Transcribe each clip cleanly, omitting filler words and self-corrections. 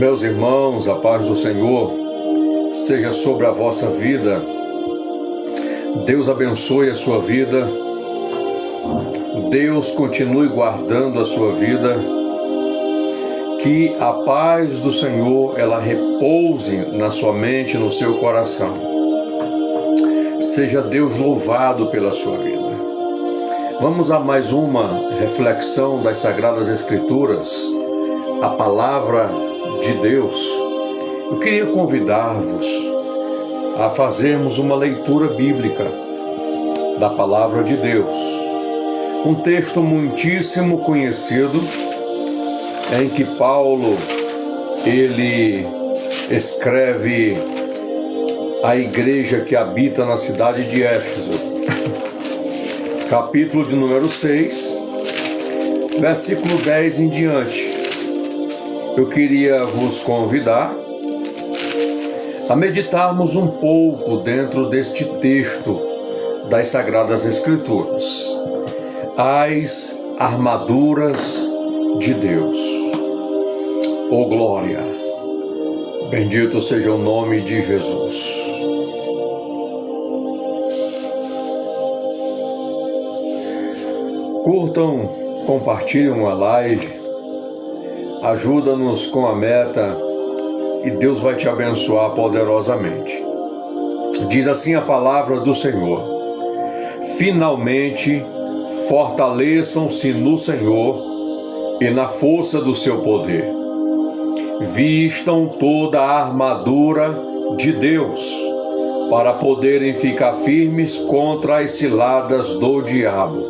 Meus irmãos, a paz do Senhor seja sobre a vossa vida. Deus abençoe a sua vida. Deus continue guardando a sua vida. Que a paz do Senhor, ela repouse na sua mente, no seu coração. Seja Deus louvado pela sua vida. Vamos a mais uma reflexão das Sagradas Escrituras, a Palavra de Deus. Eu queria convidar-vos a fazermos uma leitura bíblica da Palavra de Deus. Um texto muitíssimo conhecido, em que Paulo, ele escreve à igreja que habita na cidade de Éfeso. Capítulo de número 6, versículo 10 em diante. Eu queria vos convidar a meditarmos um pouco dentro deste texto das Sagradas Escrituras. As armaduras de Deus. Oh glória! Bendito seja o nome de Jesus. Curtam, compartilhem a live, ajuda-nos com a meta e Deus vai te abençoar poderosamente. Diz assim a palavra do Senhor: finalmente fortaleçam-se no Senhor e na força do seu poder. Vistam toda a armadura de Deus para poderem ficar firmes contra as ciladas do diabo.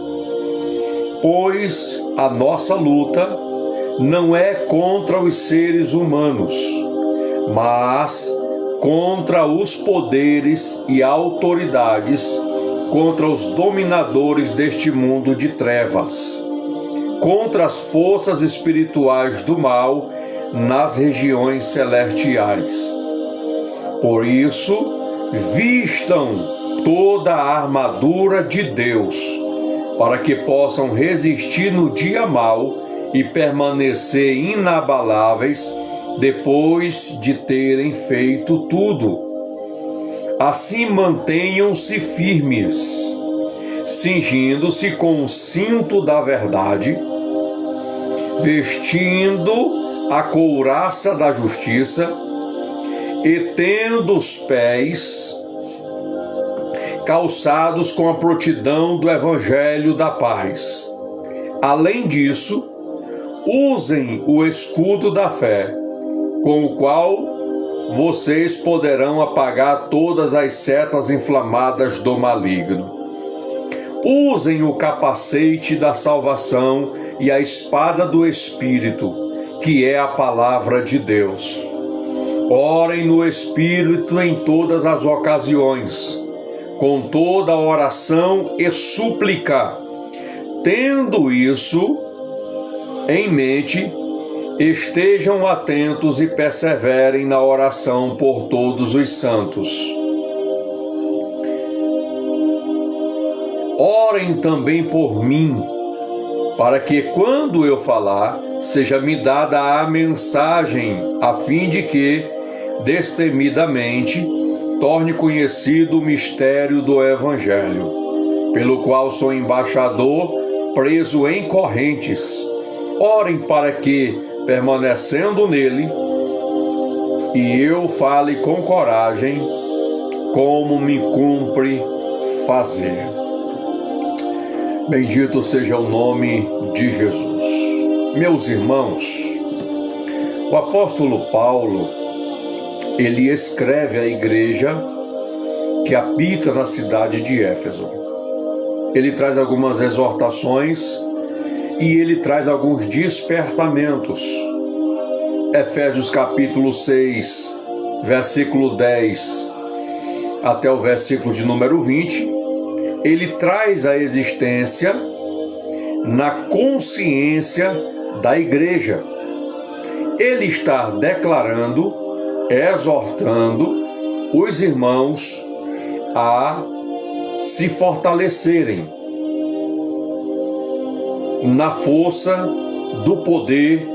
Pois a nossa luta não é contra os seres humanos, mas contra os poderes e autoridades, contra os dominadores deste mundo de trevas, contra as forças espirituais do mal nas regiões celestiais. Por isso, vistam toda a armadura de Deus, para que possam resistir no dia mau e permanecer inabaláveis depois de terem feito tudo. Assim mantenham-se firmes, cingindo-se com o cinto da verdade, vestindo a couraça da justiça e tendo os pés calçados com a prontidão do Evangelho da paz. Além disso, usem o escudo da fé, com o qual vocês poderão apagar todas as setas inflamadas do maligno. Usem o capacete da salvação e a espada do Espírito, que é a palavra de Deus. Orem no Espírito em todas as ocasiões, com toda oração e súplica. Tendo isso em mente, estejam atentos e perseverem na oração por todos os santos. Orem também por mim, para que quando eu falar, seja-me dada a mensagem, a fim de que, destemidamente, torne conhecido o mistério do Evangelho, pelo qual sou embaixador, preso em correntes. Orem para que, permanecendo nele, e eu fale com coragem, como me cumpre fazer. Bendito seja o nome de Jesus. Meus irmãos, o apóstolo Paulo, ele escreve à igreja que habita na cidade de Éfeso. Ele traz algumas exortações e ele traz alguns despertamentos. Efésios capítulo 6, versículo 10 até o versículo de número 20, ele traz a existência na consciência da igreja. Ele está declarando, exortando os irmãos a se fortalecerem na força do poder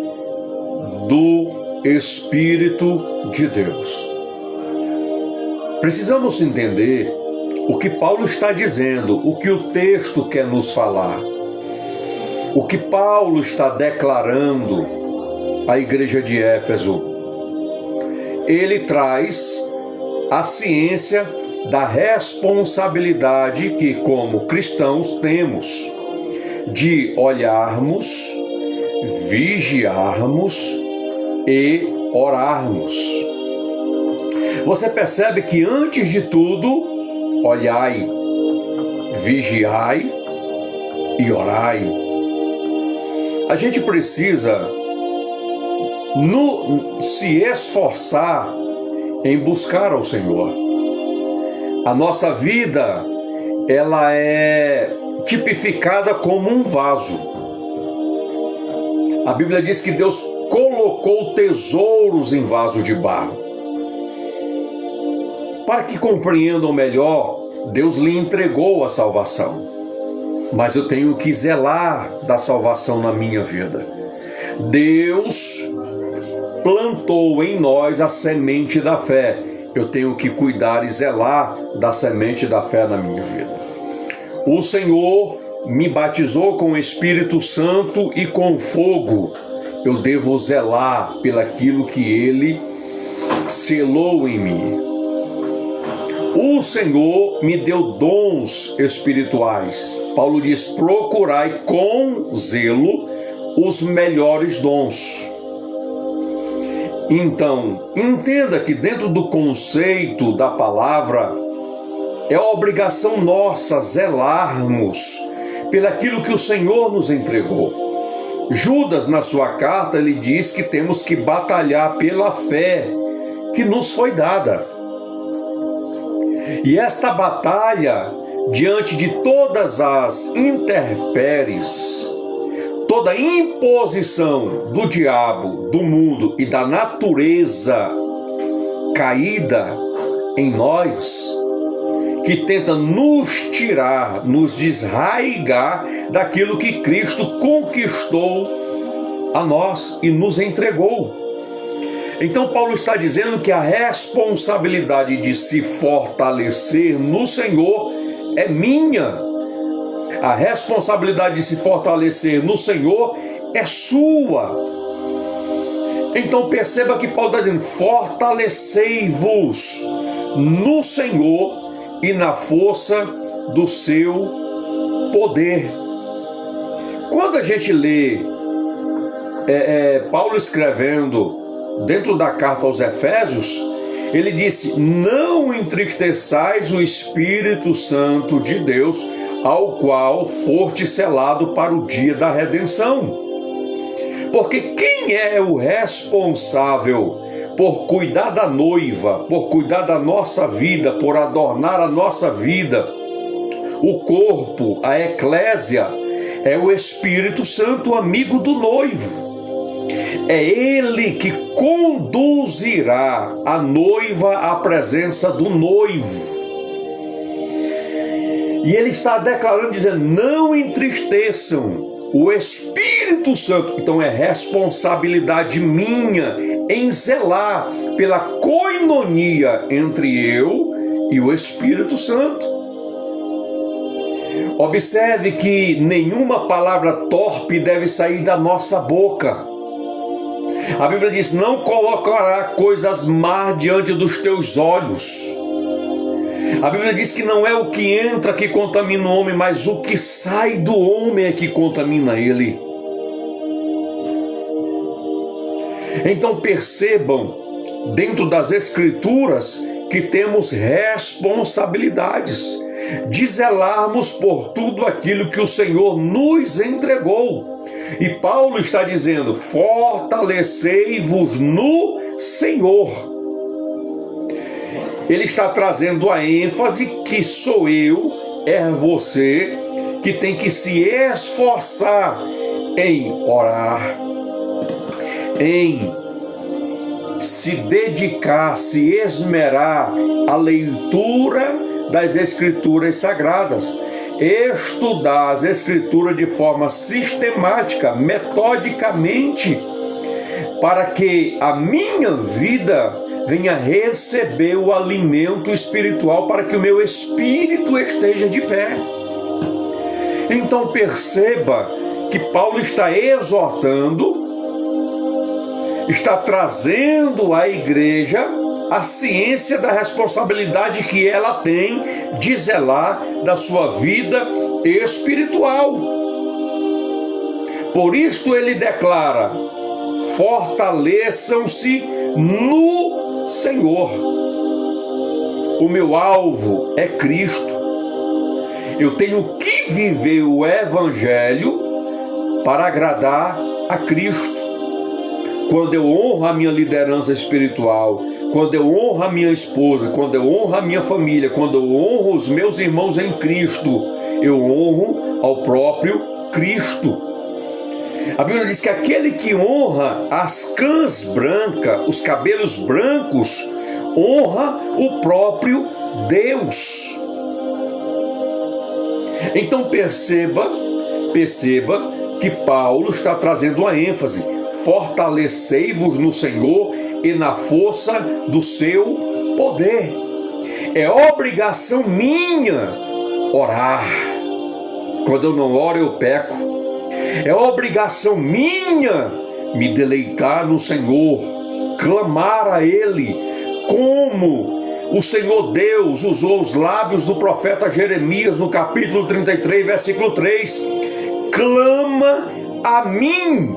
do Espírito de Deus. Precisamos entender o que Paulo está dizendo, o que o texto quer nos falar, o que Paulo está declarando à igreja de Éfeso. Ele traz a ciência da responsabilidade que, como cristãos, temos de olharmos, vigiarmos e orarmos. Você percebe que antes de tudo, olhai, vigiai e orai. A gente precisa se esforçar em buscar ao Senhor. A nossa vida, ela é tipificada como um vaso. A Bíblia diz que Deus colocou tesouros em vaso de barro. Para que compreendam melhor, Deus lhe entregou a salvação. Mas eu tenho que zelar da salvação na minha vida. Deus plantou em nós a semente da fé. Eu tenho que cuidar e zelar da semente da fé na minha vida. O Senhor me batizou com o Espírito Santo e com fogo. Eu devo zelar pelaquilo que Ele selou em mim. O Senhor me deu dons espirituais. Paulo diz: procurai com zelo os melhores dons. Então, entenda que dentro do conceito da palavra, é obrigação nossa zelarmos pelaquilo que o Senhor nos entregou. Judas, na sua carta, ele diz que temos que batalhar pela fé que nos foi dada. E esta batalha, diante de todas as intempéries, toda imposição do diabo, do mundo e da natureza caída em nós, que tenta nos tirar, nos desarraigar daquilo que Cristo conquistou a nós e nos entregou. Então Paulo está dizendo que a responsabilidade de se fortalecer no Senhor é minha. A responsabilidade de se fortalecer no Senhor é sua. Então perceba que Paulo está dizendo: fortalecei-vos no Senhor e na força do seu poder. Quando a gente lê Paulo escrevendo dentro da carta aos Efésios, ele disse: não entristeçais o Espírito Santo de Deus, ao qual foste selado para o dia da redenção. Porque quem é o responsável por cuidar da noiva, por cuidar da nossa vida, por adornar a nossa vida, o corpo, a eclésia, é o Espírito Santo, amigo do noivo. É Ele que conduzirá a noiva à presença do noivo. E Ele está declarando, dizendo: não entristeçam o Espírito Santo. Então é responsabilidade minha em zelar pela coinonia entre eu e o Espírito Santo. Observe que nenhuma palavra torpe deve sair da nossa boca. A Bíblia diz: não colocará coisas más diante dos teus olhos. A Bíblia diz que não é o que entra que contamina o homem, mas o que sai do homem é que contamina ele. Então percebam, dentro das Escrituras, que temos responsabilidades de zelarmos por tudo aquilo que o Senhor nos entregou. E Paulo está dizendo: fortalecei-vos no Senhor. Ele está trazendo a ênfase que sou eu, é você, que tem que se esforçar em orar, em se dedicar, se esmerar à leitura das Escrituras Sagradas, estudar as Escrituras de forma sistemática, metodicamente, para que a minha vida venha receber o alimento espiritual, para que o meu espírito esteja de pé. Então perceba que Paulo está exortando, está trazendo à igreja a ciência da responsabilidade que ela tem de zelar da sua vida espiritual. Por isto ele declara: fortaleçam-se no Senhor. O meu alvo é Cristo. Eu tenho que viver o Evangelho para agradar a Cristo. Quando eu honro a minha liderança espiritual, quando eu honro a minha esposa, quando eu honro a minha família, quando eu honro os meus irmãos em Cristo, eu honro ao próprio Cristo. A Bíblia diz que aquele que honra as cãs brancas, os cabelos brancos, honra o próprio Deus. Então perceba que Paulo está trazendo uma ênfase: fortalecei-vos no Senhor e na força do seu poder. É obrigação minha orar. Quando eu não oro, eu peco. É obrigação minha me deleitar no Senhor, clamar a Ele, como o Senhor Deus usou os lábios do profeta Jeremias no capítulo 33, versículo 3. Clama a mim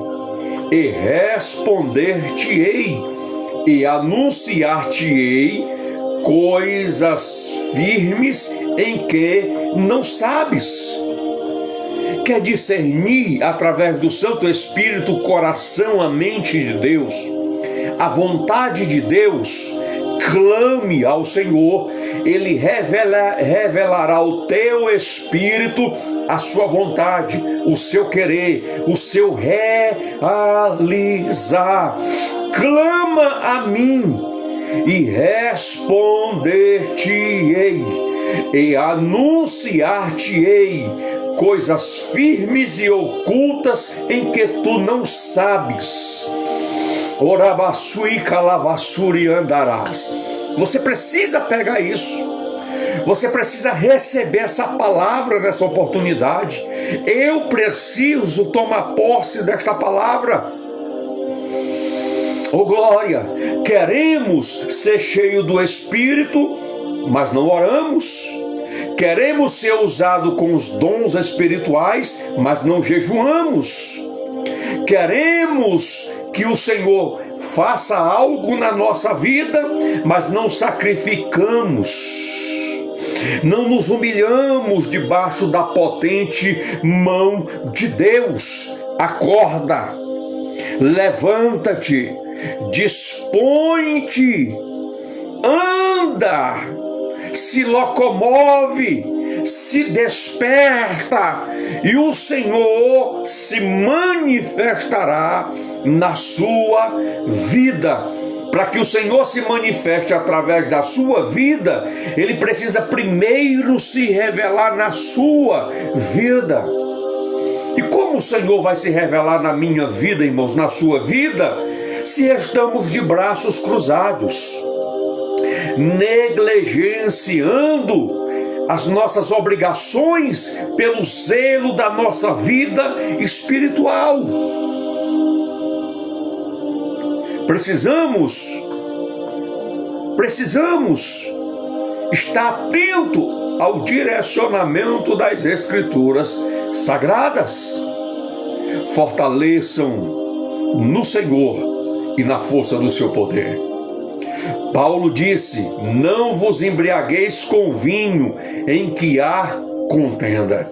e responder-te-ei e anunciar-te-ei coisas firmes em que não sabes. Quer discernir através do Santo Espírito o coração, a mente de Deus, a vontade de Deus? Clame ao Senhor, Ele revelará ao teu espírito a sua vontade, o seu querer, o seu realizar. Clama a mim e responder-te-ei e anunciar-te-ei coisas firmes e ocultas em que tu não sabes. Orabassui calavassuri andarás. Você precisa pegar isso. Você precisa receber essa palavra nessa oportunidade. Eu preciso tomar posse desta palavra. Oh glória! Queremos ser cheios do Espírito, mas não oramos. Queremos ser usados com os dons espirituais, mas não jejuamos. Queremos que o Senhor faça algo na nossa vida, mas não sacrificamos. Não nos humilhamos debaixo da potente mão de Deus. Acorda, levanta-te, dispõe-te, anda, se locomove, se desperta, e o Senhor se manifestará na sua vida. Para que o Senhor se manifeste através da sua vida, Ele precisa primeiro se revelar na sua vida. E como o Senhor vai se revelar na minha vida, irmãos, na sua vida, se estamos de braços cruzados, negligenciando as nossas obrigações pelo zelo da nossa vida espiritual? Precisamos estar atento ao direcionamento das Escrituras Sagradas. Fortaleçam no Senhor e na força do seu poder. Paulo disse: não vos embriagueis com vinho em que há contenda,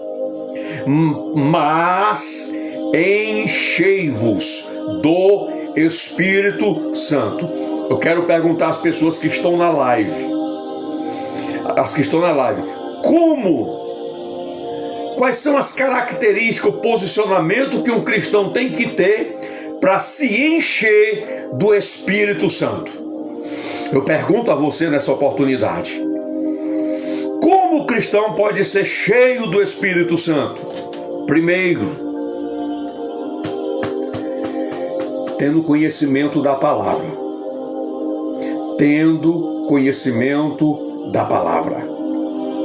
mas enchei-vos do Espírito Santo. Eu quero perguntar às pessoas que estão na live, quais são as características, o posicionamento que um cristão tem que ter para se encher do Espírito Santo? Eu pergunto a você nessa oportunidade: como o cristão pode ser cheio do Espírito Santo? Primeiro, tendo conhecimento da palavra. Tendo conhecimento da palavra.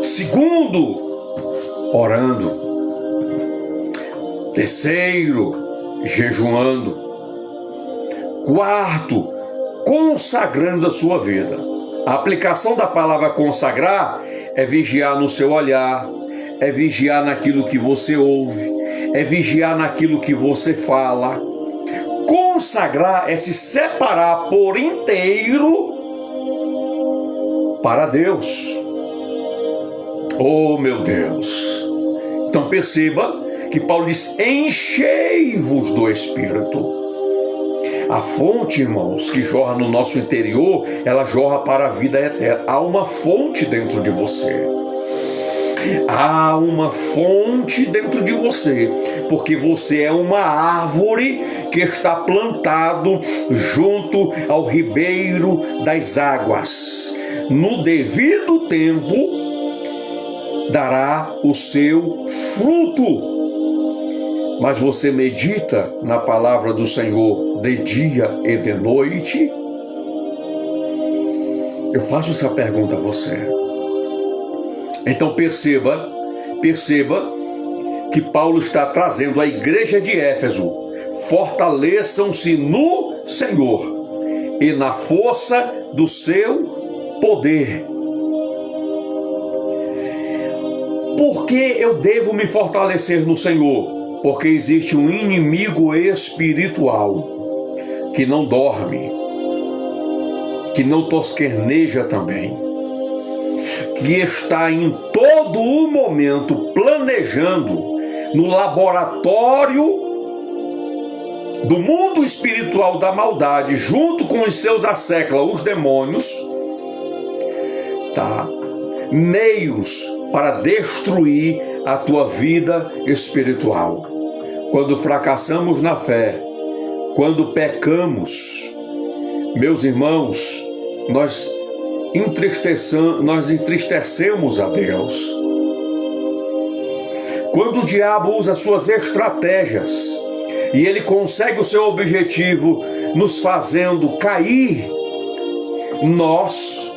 Segundo, orando. Terceiro, jejuando. Quarto, consagrando a sua vida. A aplicação da palavra consagrar é vigiar no seu olhar, é vigiar naquilo que você ouve, é vigiar naquilo que você fala. Consagrar é se separar por inteiro para Deus. Oh, meu Deus! Então perceba que Paulo diz: enchei-vos do Espírito. A fonte, irmãos, que jorra no nosso interior, ela jorra para a vida eterna. Há uma fonte dentro de você. Há uma fonte dentro de você, porque você é uma árvore que está plantado junto ao ribeiro das águas. No devido tempo, dará o seu fruto. Mas você medita na palavra do Senhor de dia e de noite? Eu faço essa pergunta a você. Então perceba que Paulo está trazendo à igreja de Éfeso: fortaleçam-se no Senhor e na força do seu poder. Por que eu devo me fortalecer no Senhor? Porque existe um inimigo espiritual que não dorme, que não tosqueneja também, que está em todo o momento planejando no laboratório do mundo espiritual da maldade, junto com os seus asseclas, os demônios, meios para destruir a tua vida espiritual. Quando fracassamos na fé, quando pecamos, meus irmãos, nós entristecemos a Deus. Quando o diabo usa suas estratégias e ele consegue o seu objetivo nos fazendo cair, nós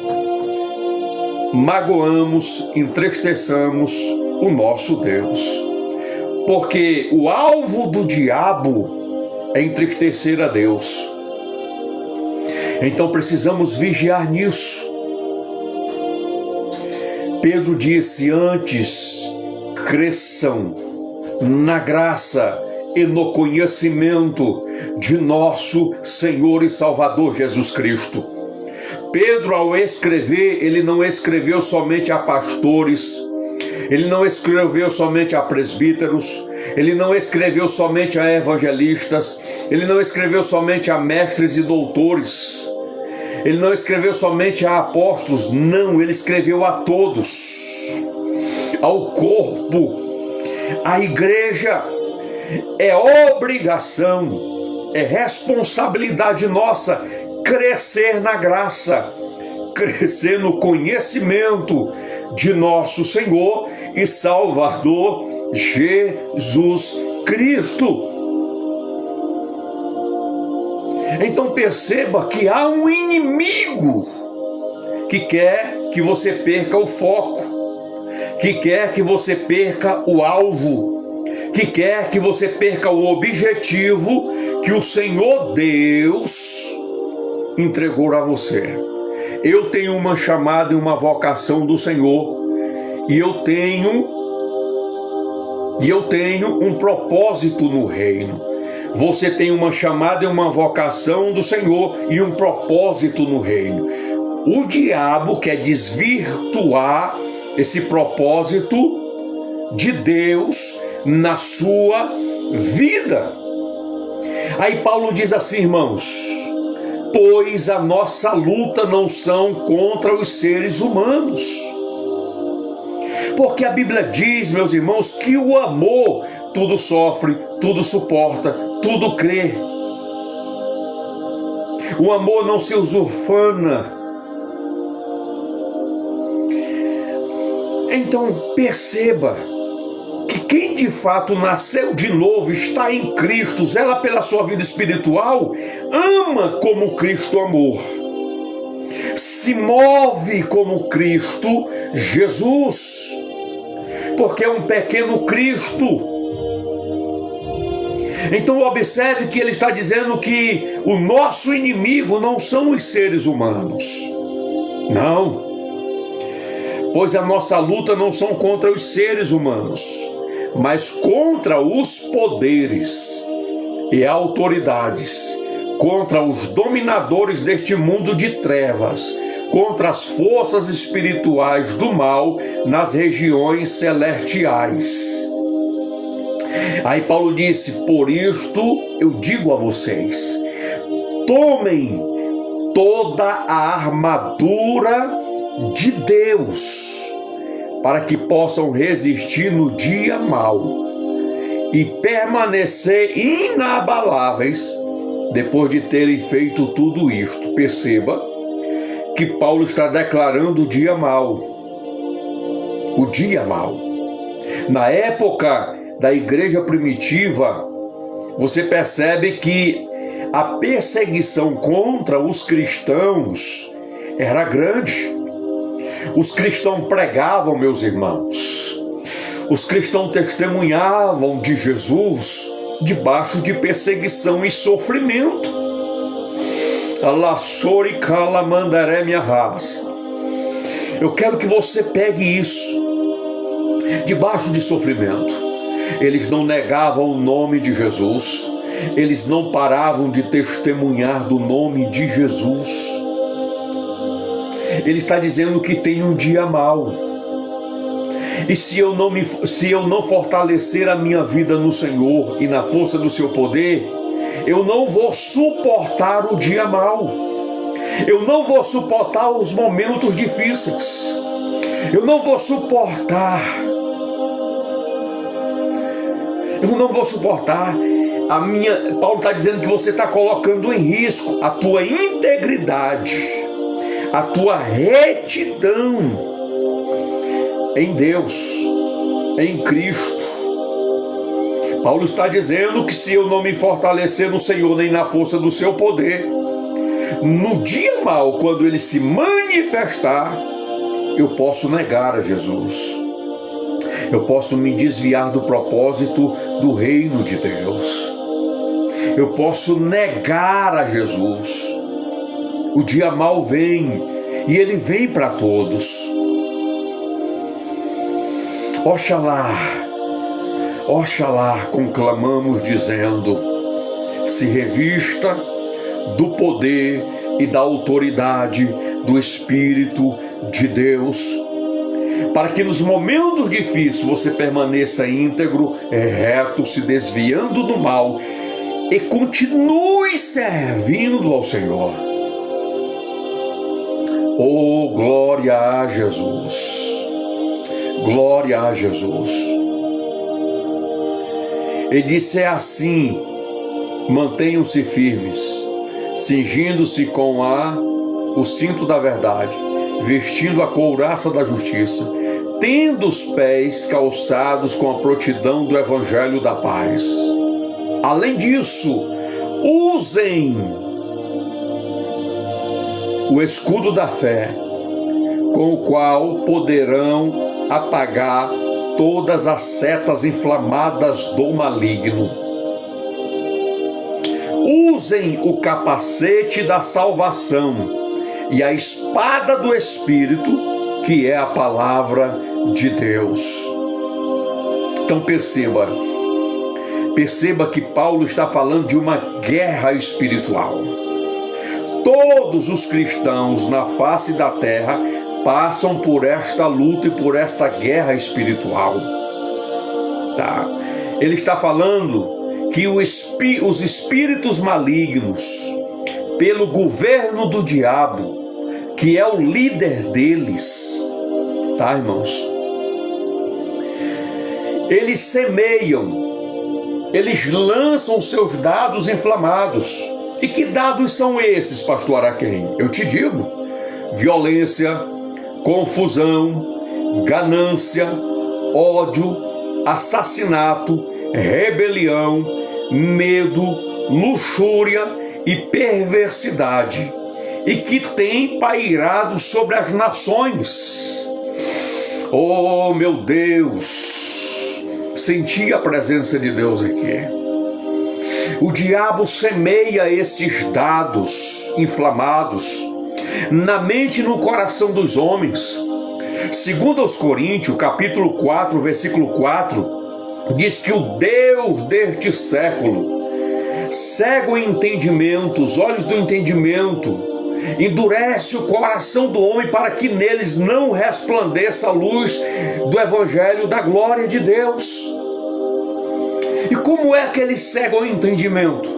magoamos, entristeçamos o nosso Deus. Porque o alvo do diabo é entristecer a Deus. Então precisamos vigiar nisso. Pedro disse: antes cresçam na graça e no conhecimento de nosso Senhor e Salvador Jesus Cristo. Pedro, ao escrever, ele não escreveu somente a pastores, ele não escreveu somente a presbíteros, ele não escreveu somente a evangelistas, ele não escreveu somente a mestres e doutores, ele não escreveu somente a apóstolos, não, ele escreveu a todos, ao corpo, à igreja. É obrigação, é responsabilidade nossa crescer na graça, crescer no conhecimento de nosso Senhor e Salvador Jesus Cristo. Então perceba que há um inimigo que quer que você perca o foco, que quer que você perca o alvo, que quer que você perca o objetivo que o Senhor Deus entregou a você. Eu tenho uma chamada e uma vocação do Senhor, e eu tenho um propósito no reino. Você tem uma chamada e uma vocação do Senhor e um propósito no reino. O diabo quer desvirtuar esse propósito de Deus na sua vida. Aí Paulo diz assim, irmãos: pois a nossa luta não são contra os seres humanos. Porque a Bíblia diz, meus irmãos, que o amor tudo sofre, tudo suporta, tudo crê. O amor não se usurpana. Então perceba que quem de fato nasceu de novo, está em Cristo, zela pela sua vida espiritual, ama como Cristo amou, se move como Cristo Jesus, porque é um pequeno Cristo. Então observe que ele está dizendo que o nosso inimigo não são os seres humanos, não, pois a nossa luta não são contra os seres humanos, mas contra os poderes e autoridades, contra os dominadores deste mundo de trevas, contra as forças espirituais do mal nas regiões celestiais. Aí Paulo disse: por isto eu digo a vocês, tomem toda a armadura de Deus, para que possam resistir no dia mau e permanecer inabaláveis depois de terem feito tudo isto. Perceba que Paulo está declarando o dia mau. O dia mau. Na época da igreja primitiva, você percebe que a perseguição contra os cristãos era grande. Os cristãos pregavam, meus irmãos. Os cristãos testemunhavam de Jesus debaixo de perseguição e sofrimento. Eu quero que você pegue isso. Debaixo de sofrimento. Eles não negavam o nome de Jesus. Eles não paravam de testemunhar do nome de Jesus. Ele está dizendo que tem um dia mau. E se eu não fortalecer a minha vida no Senhor e na força do seu poder, eu não vou suportar o dia mau. Eu não vou suportar os momentos difíceis. Eu não vou suportar. Eu não vou suportar. Paulo está dizendo que você está colocando em risco a tua integridade, a tua retidão em Deus, em Cristo. Paulo está dizendo que se eu não me fortalecer no Senhor nem na força do seu poder, no dia mau, quando ele se manifestar, eu posso negar a Jesus. Eu posso me desviar do propósito do reino de Deus. Eu posso negar a Jesus. O dia mau vem, e ele vem para todos. Oxalá, conclamamos dizendo: se revista do poder e da autoridade do Espírito de Deus, para que nos momentos difíceis você permaneça íntegro, reto, se desviando do mal e continue servindo ao Senhor. Oh, glória a Jesus! Glória a Jesus! Ele disse: é assim, mantenham-se firmes, cingindo-se com o cinto da verdade, vestindo a couraça da justiça, tendo os pés calçados com a prontidão do evangelho da paz. Além disso, usem o escudo da fé, com o qual poderão apagar todas as setas inflamadas do maligno. Usem o capacete da salvação e a espada do Espírito, que é a palavra de Deus. Então perceba que Paulo está falando de uma guerra espiritual. Todos os cristãos na face da terra passam por esta luta e por esta guerra espiritual. Ele está falando que os espíritos malignos, pelo governo do diabo, que é o líder deles, irmãos? Eles semeiam, eles lançam seus dados inflamados. E que dados são esses, pastor Araquém? Eu te digo: violência, confusão, ganância, ódio, assassinato, rebelião, medo, luxúria e perversidade, e que tem pairado sobre as nações. Oh, meu Deus! Senti a presença de Deus aqui. O diabo semeia esses dados inflamados na mente e no coração dos homens. Segundo aos Coríntios, capítulo 4, versículo 4, diz que o Deus deste século cega o entendimento, os olhos do entendimento, endurece o coração do homem para que neles não resplandeça a luz do evangelho da glória de Deus. E como é que ele cega o entendimento?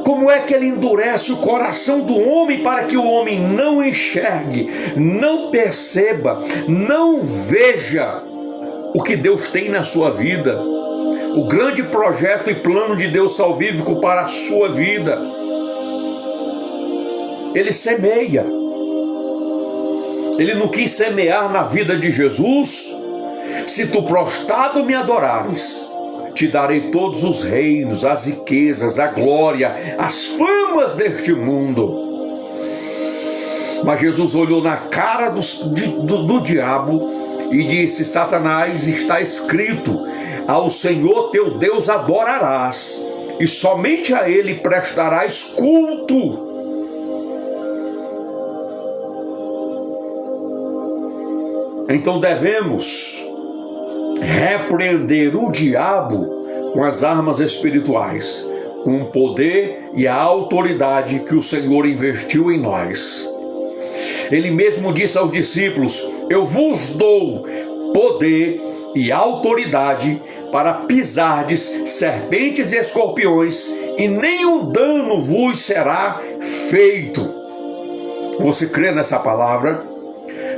Como é que ele endurece o coração do homem para que o homem não enxergue, não perceba, não veja o que Deus tem na sua vida, o grande projeto e plano de Deus salvífico para a sua vida? Ele semeia. Ele não quis semear na vida de Jesus. Se tu prostrado me adorares, te darei todos os reinos, as riquezas, a glória, as famas deste mundo. Mas Jesus olhou na cara do diabo e disse: Satanás, está escrito, ao Senhor teu Deus adorarás, e somente a Ele prestarás culto. Então devemos repreender o diabo com as armas espirituais, com o poder e a autoridade que o Senhor investiu em nós. Ele mesmo disse aos discípulos: eu vos dou poder e autoridade para pisardes serpentes e escorpiões, e nenhum dano vos será feito. Você crê nessa palavra?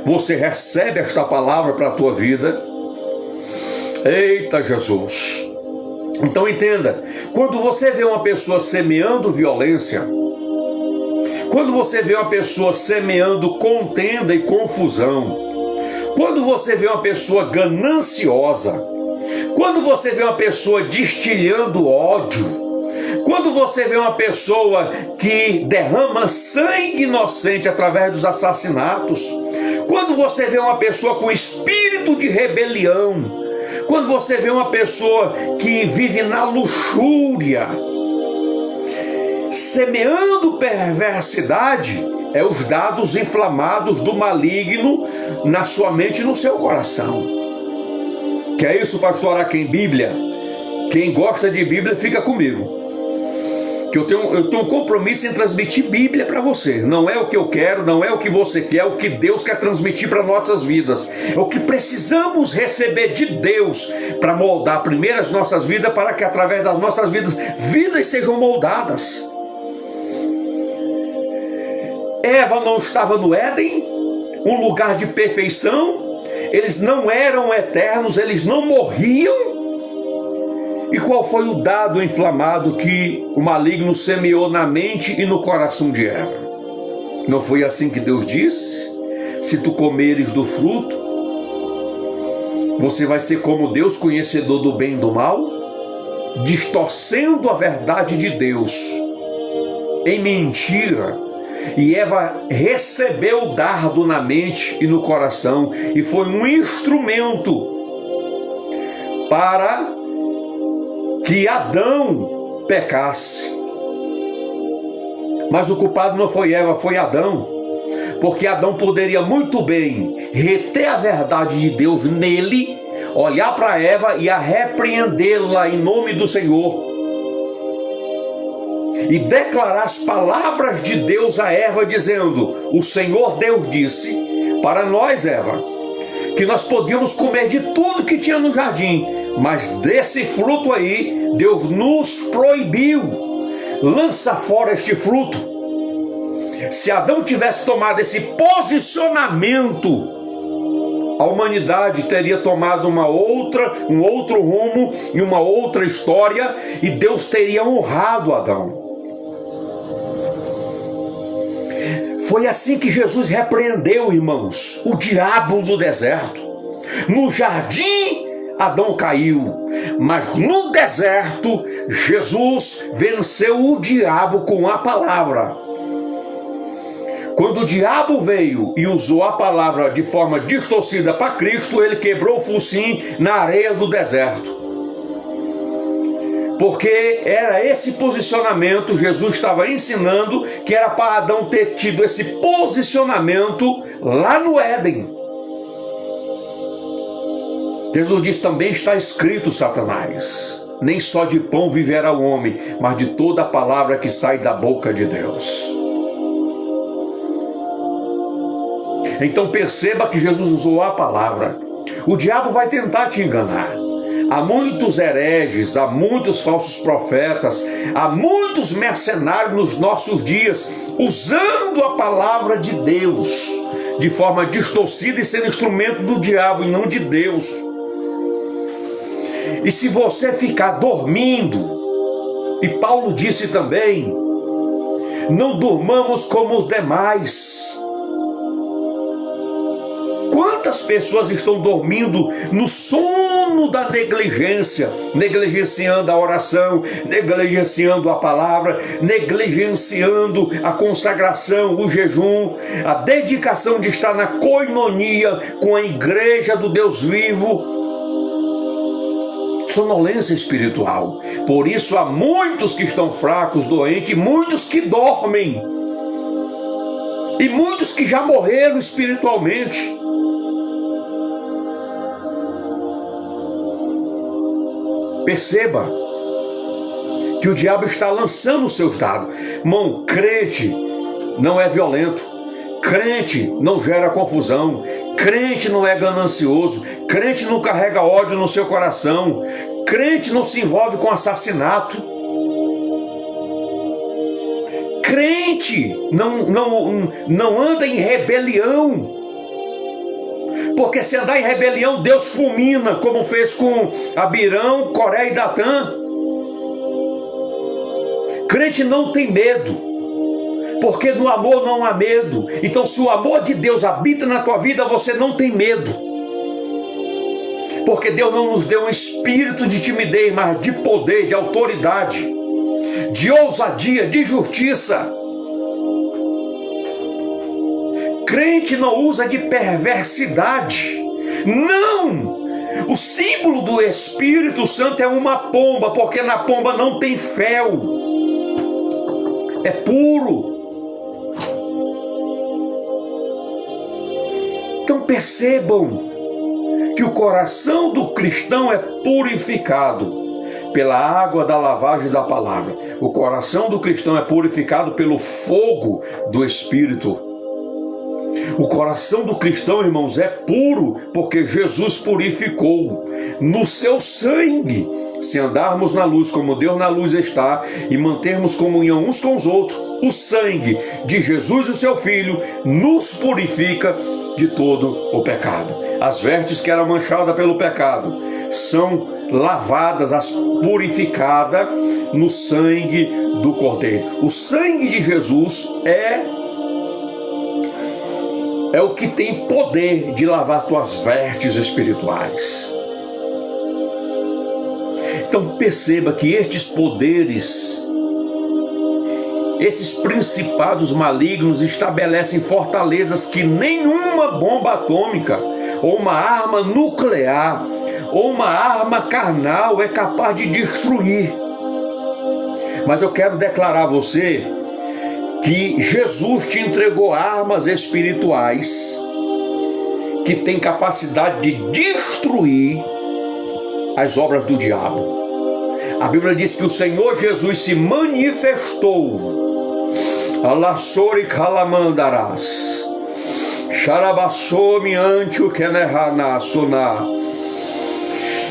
Você recebe esta palavra para a tua vida? Eita Jesus! Então entenda, quando você vê uma pessoa semeando violência, quando você vê uma pessoa semeando contenda e confusão, quando você vê uma pessoa gananciosa, quando você vê uma pessoa destilhando ódio, quando você vê uma pessoa que derrama sangue inocente através dos assassinatos, quando você vê uma pessoa com espírito de rebelião, quando você vê uma pessoa que vive na luxúria, semeando perversidade, é os dados inflamados do maligno na sua mente e no seu coração. Que é isso, pastor Araquém? Bíblia. Quem gosta de Bíblia fica comigo. Que eu tenho um compromisso em transmitir Bíblia para você. Não é o que eu quero, não é o que você quer, é o que Deus quer transmitir para nossas vidas. É o que precisamos receber de Deus para moldar primeiro as nossas vidas, para que através das nossas vidas sejam moldadas. Eva não estava no Éden, um lugar de perfeição. Eles não eram eternos, eles não morriam. E qual foi o dado inflamado que o maligno semeou na mente e no coração de Eva? Não foi assim que Deus disse? Se tu comeres do fruto, você vai ser como Deus, conhecedor do bem e do mal, distorcendo a verdade de Deus em mentira. E Eva recebeu o dardo na mente e no coração, e foi um instrumento para que Adão pecasse. Mas o culpado não foi Eva, foi Adão. Porque Adão poderia muito bem reter a verdade de Deus nele, olhar para Eva e a repreendê-la em nome do Senhor, e declarar as palavras de Deus a Eva, dizendo: o Senhor Deus disse para nós, Eva, que nós podíamos comer de tudo que tinha no jardim, mas desse fruto aí, Deus nos proibiu. Lança fora este fruto. Se Adão tivesse tomado esse posicionamento, a humanidade teria tomado um outro rumo e uma outra história, e Deus teria honrado Adão. Foi assim que Jesus repreendeu, irmãos, o diabo do deserto. No jardim, Adão caiu, mas no deserto Jesus venceu o diabo com a palavra. Quando o diabo veio e usou a palavra de forma distorcida para Cristo, ele quebrou o focinho na areia do deserto. Porque era esse posicionamento, Jesus estava ensinando que era para Adão ter tido esse posicionamento lá no Éden. Jesus disse: também está escrito, Satanás, nem só de pão viverá o homem, mas de toda a palavra que sai da boca de Deus. Então perceba que Jesus usou a palavra. O diabo vai tentar te enganar. Há muitos hereges, há muitos falsos profetas, há muitos mercenários nos nossos dias, usando a palavra de Deus de forma distorcida e sendo instrumento do diabo e não de Deus. E se você ficar dormindo, e Paulo disse também, não durmamos como os demais. Quantas pessoas estão dormindo no sono da negligência, negligenciando a oração, negligenciando a palavra, negligenciando a consagração, o jejum, a dedicação de estar na coinonia com a igreja do Deus vivo? Sonolência espiritual. Por isso há muitos que estão fracos, doentes, e muitos que dormem, e muitos que já morreram espiritualmente. Perceba que o diabo está lançando os seus dados. Irmão, crente não é violento, crente não gera confusão, crente não é ganancioso, crente não carrega ódio no seu coração, crente não se envolve com assassinato, crente não anda em rebelião. Porque se andar em rebelião, Deus fulmina, como fez com Abirão, Coré e Datã. Crente não tem medo, porque no amor não há medo. Então, se o amor de Deus habita na tua vida, você não tem medo. Porque Deus não nos deu um espírito de timidez, mas de poder, de autoridade, de ousadia, de justiça. Crente não usa de perversidade. Não! O símbolo do Espírito Santo é uma pomba, porque na pomba não tem fel. É puro. Então percebam que o coração do cristão é purificado pela água da lavagem da palavra. O coração do cristão é purificado pelo fogo do Espírito. O coração do cristão, irmãos, é puro porque Jesus purificou no seu sangue. Se andarmos na luz como Deus na luz está e mantermos comunhão uns com os outros, o sangue de Jesus, o seu Filho, nos purifica de todo o pecado. As vestes que eram manchadas pelo pecado são lavadas, purificadas no sangue do Cordeiro. O sangue de Jesus é o que tem poder de lavar tuas vestes espirituais. Então perceba que estes poderes, esses principados malignos estabelecem fortalezas que nenhuma bomba atômica, ou uma arma nuclear, ou uma arma carnal é capaz de destruir. Mas eu quero declarar a você que Jesus te entregou armas espirituais que têm capacidade de destruir as obras do diabo. A Bíblia diz que o Senhor Jesus se manifestou. Alassori kalamandarás. Xarabassomi antiu kenerhanasuna.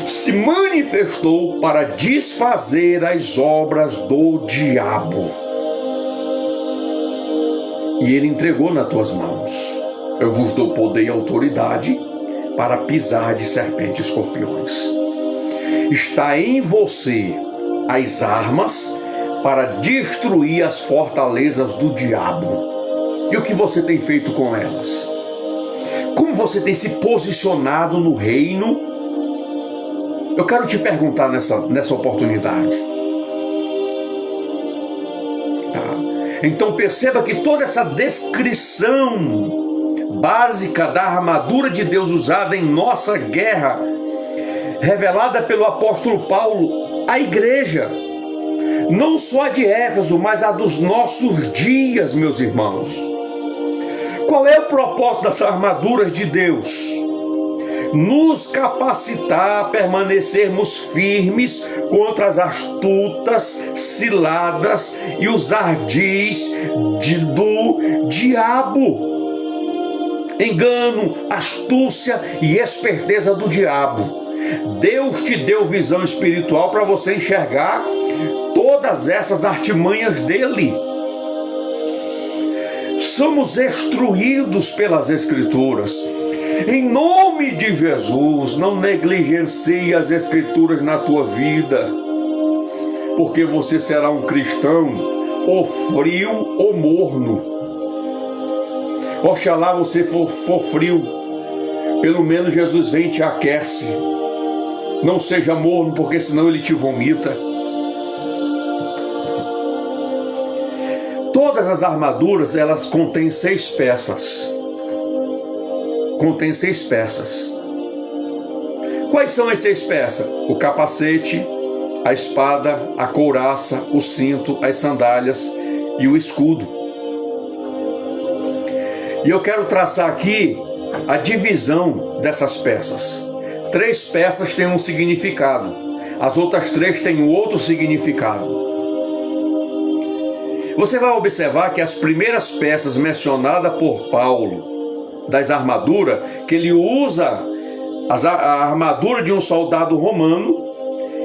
Se manifestou para desfazer as obras do diabo. E ele entregou nas tuas mãos. Eu vos dou poder e autoridade para pisar de serpentes e escorpiões. Está em você as armas para destruir as fortalezas do diabo. E o que você tem feito com elas? Como você tem se posicionado no reino Eu quero te perguntar nessa oportunidade. Tá? Então perceba que toda essa descrição básica da armadura de Deus usada em nossa guerra, revelada pelo apóstolo Paulo à igreja, não só a de Éfeso, mas a dos nossos dias, meus irmãos. Qual é o propósito das armaduras de Deus? Nos capacitar a permanecermos firmes contra as astutas ciladas e os ardis do diabo. Engano, astúcia e esperteza do diabo. Deus te deu visão espiritual para você enxergar todas essas artimanhas dele. Somos instruídos pelas Escrituras. Em nome de Jesus, não negligencie as Escrituras na tua vida, porque você será um cristão ou frio ou morno. Oxalá você for frio, pelo menos Jesus vem e te aquece. Não seja morno, porque senão ele te vomita. Todas as armaduras, elas contêm 6 peças. Contém 6 peças. Quais são as 6 peças? O capacete, a espada, a couraça, o cinto, as sandálias e o escudo. E eu quero traçar aqui a divisão dessas peças. 3 peças têm um significado, as outras 3 têm um outro significado. Você vai observar que as primeiras peças mencionadas por Paulo, das armaduras, que ele usa a armadura de um soldado romano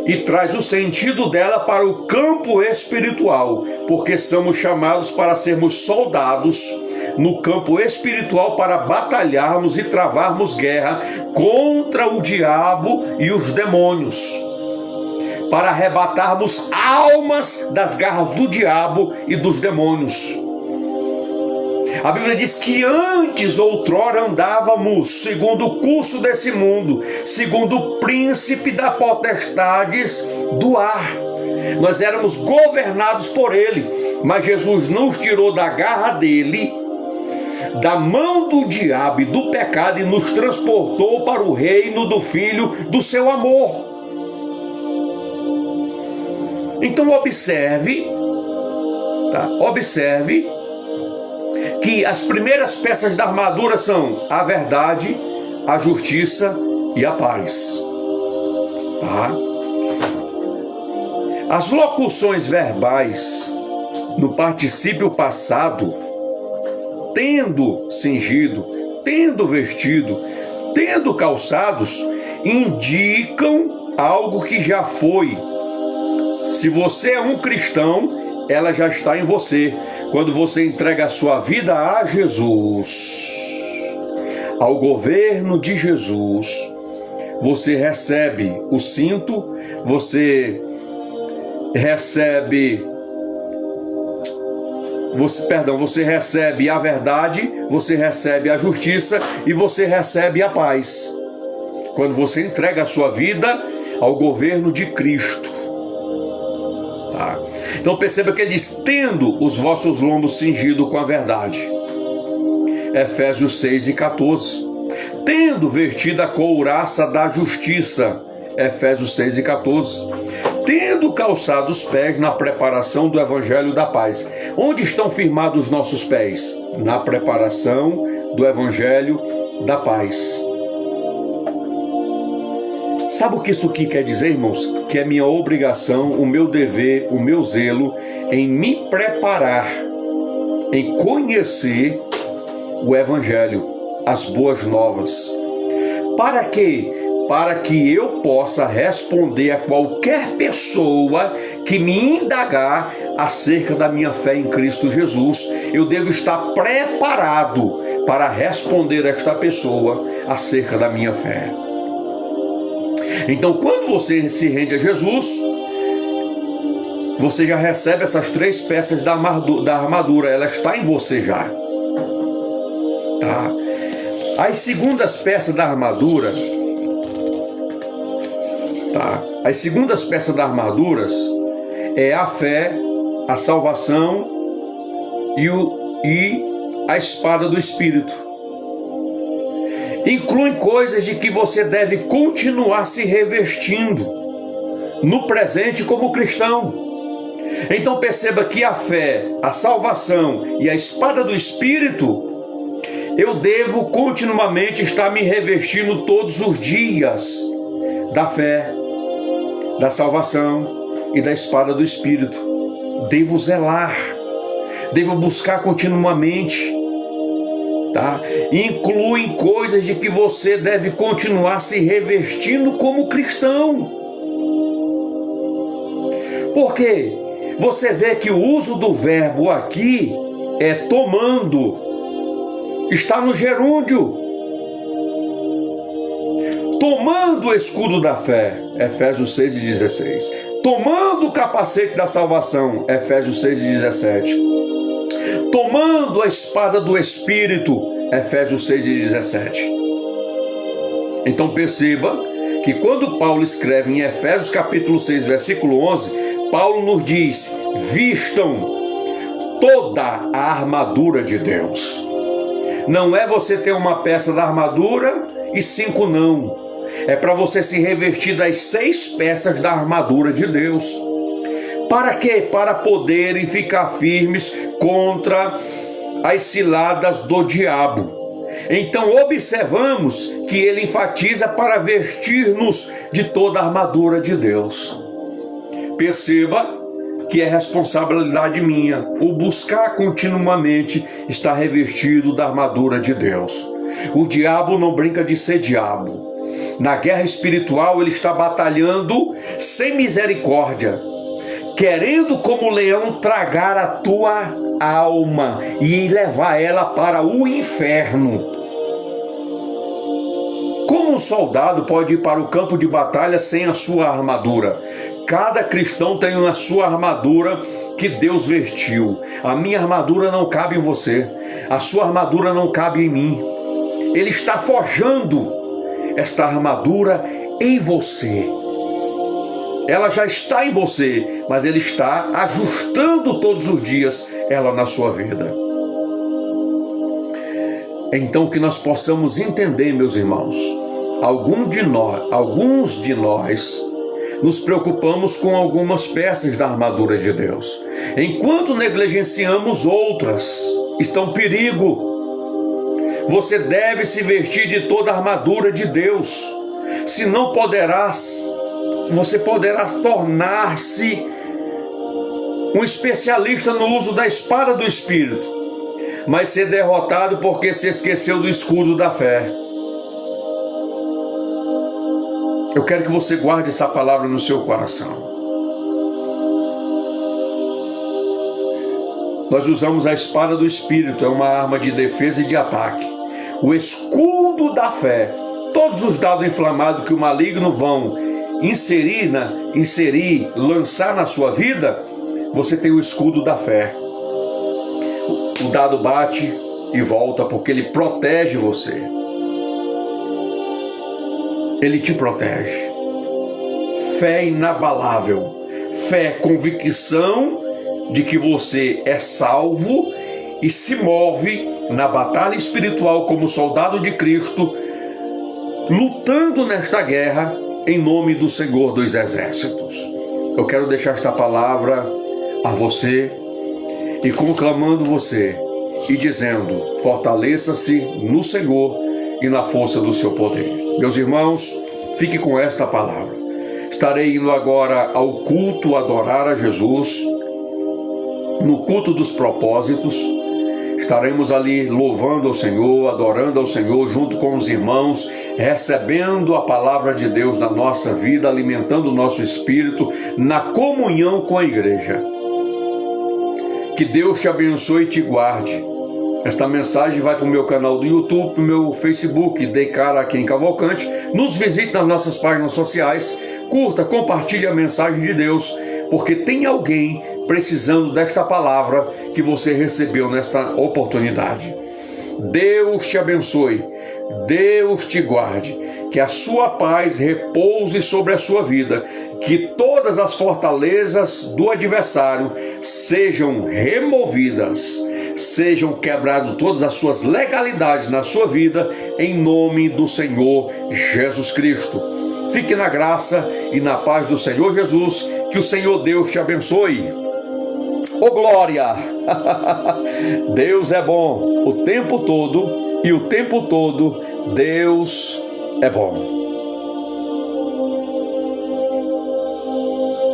e traz o sentido dela para o campo espiritual, porque somos chamados para sermos soldados no campo espiritual para batalharmos e travarmos guerra contra o diabo e os demônios, para arrebatarmos almas das garras do diabo e dos demônios. A Bíblia diz que antes, outrora, andávamos segundo o curso desse mundo, segundo o príncipe das potestades do ar. Nós éramos governados por ele, mas Jesus nos tirou da garra dele, da mão do diabo e do pecado, e nos transportou para o reino do Filho do seu amor. Então observe, tá? Observe que as primeiras peças da armadura são a verdade, a justiça e a paz. Tá? As locuções verbais no particípio passado, tendo cingido, tendo vestido, tendo calçados, indicam algo que já foi. Se você é um cristão, ela já está em você. Quando você entrega a sua vida a Jesus, ao governo de Jesus, você recebe o cinto, você recebe a verdade, você recebe a justiça e você recebe a paz. Quando você entrega a sua vida ao governo de Cristo. Tá? Então perceba que ele diz, tendo os vossos lombos cingidos com a verdade. Efésios 6:14. Tendo vestido a couraça da justiça. Efésios 6:14. Tendo calçado os pés na preparação do Evangelho da paz. Onde estão firmados os nossos pés? Na preparação do Evangelho da paz. Sabe o que isso aqui quer dizer, irmãos? Que é minha obrigação, o meu dever, o meu zelo em me preparar, em conhecer o Evangelho, as boas novas. Para quê? Para que eu possa responder a qualquer pessoa que me indagar acerca da minha fé em Cristo Jesus. Eu devo estar preparado para responder a esta pessoa acerca da minha fé. Então, quando você se rende a Jesus, você já recebe essas 3 peças da armadura, ela está em você já. Tá? As segundas peças da armadura Tá? As segundas peças da armadura é a fé, a salvação e a espada do Espírito. Incluem coisas de que você deve continuar se revestindo no presente como cristão. Então perceba que a fé, a salvação e a espada do Espírito, eu devo continuamente estar me revestindo todos os dias da fé, da salvação e da espada do Espírito. Devo zelar, devo buscar continuamente, tá? Incluem coisas de que você deve continuar se revestindo como cristão. Por quê? Você vê que o uso do verbo aqui é tomando, está no gerúndio. Tomando o escudo da fé, Efésios 6:16. Tomando o capacete da salvação, Efésios 6:17. Tomando a espada do Espírito, Efésios 6:17. Então perceba que quando Paulo escreve em Efésios capítulo 6, versículo 11, Paulo nos diz: vistam toda a armadura de Deus. Não é você ter uma peça da armadura e 5 não. É para você se revestir das 6 peças da armadura de Deus. Para quê? Para poderem ficar firmes contra as ciladas do diabo. Então observamos que ele enfatiza para vestir-nos de toda a armadura de Deus. Perceba que é responsabilidade minha o buscar continuamente estar revestido da armadura de Deus. O diabo não brinca de ser diabo. Na guerra espiritual ele está batalhando sem misericórdia, querendo como leão tragar a tua alma e levar ela para o inferno. Como um soldado pode ir para o campo de batalha sem a sua armadura? Cada cristão tem a sua armadura que Deus vestiu. A minha armadura não cabe em você. A sua armadura não cabe em mim. Ele está forjando esta armadura em você. Ela já está em você, mas ele está ajustando todos os dias ela na sua vida. Então que nós possamos entender, meus irmãos, alguns de nós nos preocupamos com algumas peças da armadura de Deus, enquanto negligenciamos outras. Está um perigo. Você deve se vestir de toda a armadura de Deus, senão você poderá tornar-se um especialista no uso da espada do Espírito, mas ser derrotado porque se esqueceu do escudo da fé. Eu quero que você guarde essa palavra no seu coração. Nós usamos a espada do Espírito, é uma arma de defesa e de ataque. O escudo da fé, todos os dados inflamados que o maligno vão lançar na sua vida, você tem o escudo da fé. O dado bate e volta porque ele protege você. Ele te protege. Fé inabalável. Fé, convicção de que você é salvo e se move na batalha espiritual como soldado de Cristo, lutando nesta guerra em nome do Senhor dos Exércitos. Eu quero deixar esta palavra a você e conclamando você e dizendo: fortaleça-se no Senhor e na força do seu poder. Meus irmãos, fique com esta palavra. Estarei indo agora ao culto adorar a Jesus, no culto dos propósitos. Estaremos ali louvando ao Senhor, adorando ao Senhor junto com os irmãos, recebendo a palavra de Deus na nossa vida, alimentando o nosso espírito, na comunhão com a igreja. Que Deus te abençoe e te guarde. Esta mensagem vai para o meu canal do YouTube, para o meu Facebook, Decara aqui em Cavalcante. Nos visite nas nossas páginas sociais, curta, compartilhe a mensagem de Deus, porque tem alguém precisando desta palavra que você recebeu nesta oportunidade. Deus te abençoe, Deus te guarde, que a sua paz repouse sobre a sua vida, que todas as fortalezas do adversário sejam removidas, sejam quebradas todas as suas legalidades na sua vida, em nome do Senhor Jesus Cristo. Fique na graça e na paz do Senhor Jesus, que o Senhor Deus te abençoe. Ô glória! Deus é bom o tempo todo, e o tempo todo Deus é bom.